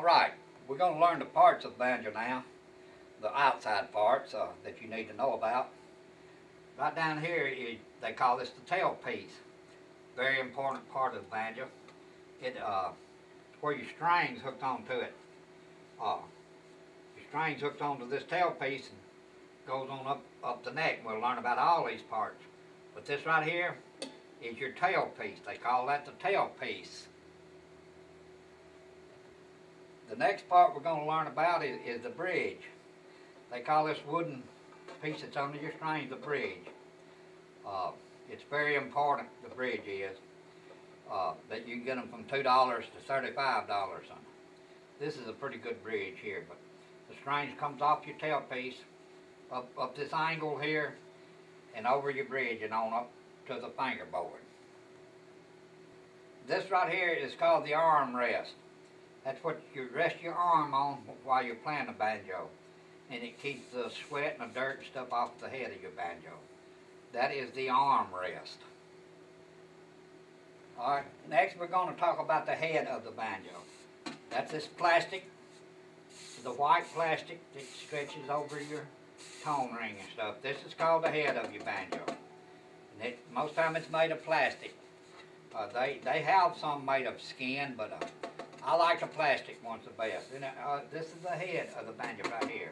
right, we're going to learn the parts of the banjo now, the outside parts that you need to know about. Right down here, they call this the tailpiece. Very important part of the banjo. It's where your strings hooked onto it. Your strings hooked onto this tailpiece and goes on up the neck. We'll learn about all these parts. But this right here is your tailpiece. They call that the tailpiece. The next part we're going to learn about is the bridge. They call this wooden piece that's under your strings the bridge. It's very important, the bridge is, that you can get them from $2 to $35 on it. This is a pretty good bridge here, but the strings comes off your tailpiece, up this angle here, and over your bridge and on up to the fingerboard. This right here is called the arm rest. That's what you rest your arm on while you're playing the banjo. And it keeps the sweat and the dirt and stuff off the head of your banjo. That is the arm rest. Alright, next we're going to talk about the head of the banjo. That's this plastic, the white plastic that stretches over your tone ring and stuff. This is called the head of your banjo. And most of the time it's made of plastic. They have some made of skin, but I like the plastic ones the best. And, this is the head of the banjo right here.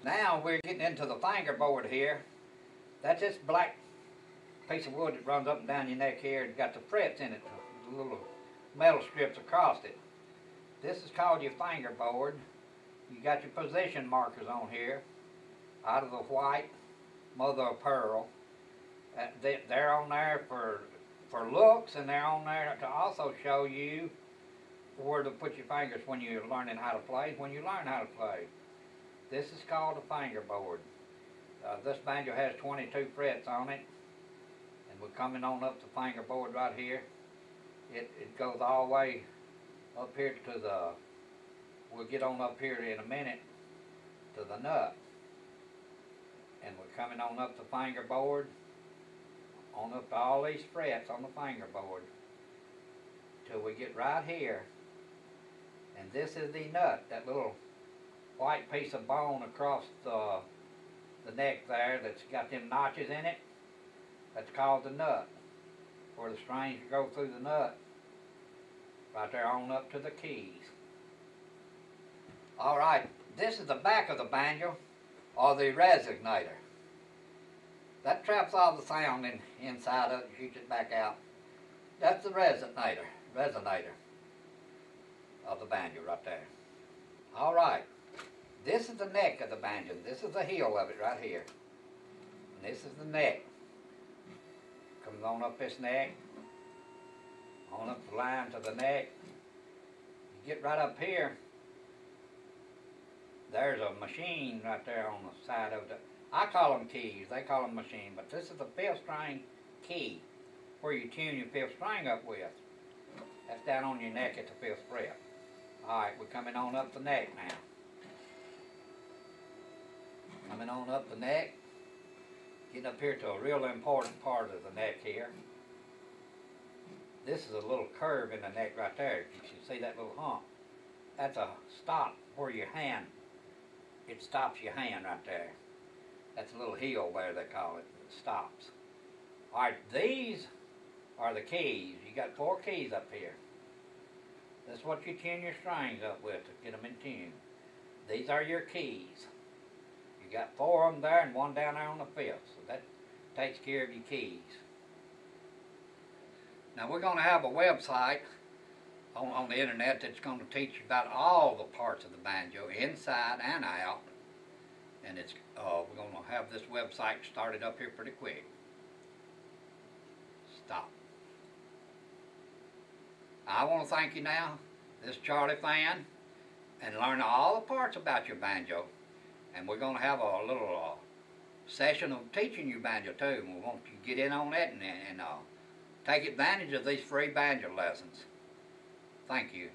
Now we're getting into the fingerboard here. That's this black piece of wood that runs up and down your neck here and got the frets in it, the little metal strips across it. This is called your fingerboard. You got your position markers on here out of the white mother of pearl. They're on there for looks, and they're on there to also show you where to put your fingers when you're learning how to play, when you learn how to play. This is called a fingerboard. This banjo has 22 frets on it, and we're coming on up the fingerboard right here. It goes all the way up here to the, we'll get on up here in a minute, to the nut. And we're coming on up the fingerboard, on up to all these frets on the fingerboard, till we get right here. And this is the nut, that little white piece of bone across the neck there that's got them notches in it. That's called the nut, where the strings go through the nut, right there on up to the keys. Alright, this is the back of the banjo, or the resonator. That traps all the sound inside of it and shoots it back out. That's the resonator of the banjo right there. Alright, this is the neck of the banjo. This is the heel of it right here. And this is the neck. Comes on up this neck, on up the line to the neck. You get right up here, there's a machine right there on the side of the, I call them keys, they call them machine, but this is the fifth string key, where you tune your fifth string up with. That's down on your neck at the fifth fret. Alright, we're coming on up the neck now. Coming on up the neck, getting up here to a real important part of the neck here. This is a little curve in the neck right there. You can see that little hump. That's a stop where your hand, it stops your hand right there. That's a little heel there, they call it. It stops. Alright, these are the keys. You got 4 keys up here. That's what you tune your strings up with to get them in tune. These are your keys. You got 4 of them there and 1 down there on the 5th. So that takes care of your keys. Now we're going to have a website on the internet that's going to teach you about all the parts of the banjo, inside and out. And it's we're going to have this website started up here pretty quick. Stop. I want to thank you now, this Charlie fan, and learn all the parts about your banjo. And we're going to have a little session of teaching you banjo too. And we want you to get in on that and take advantage of these free banjo lessons. Thank you.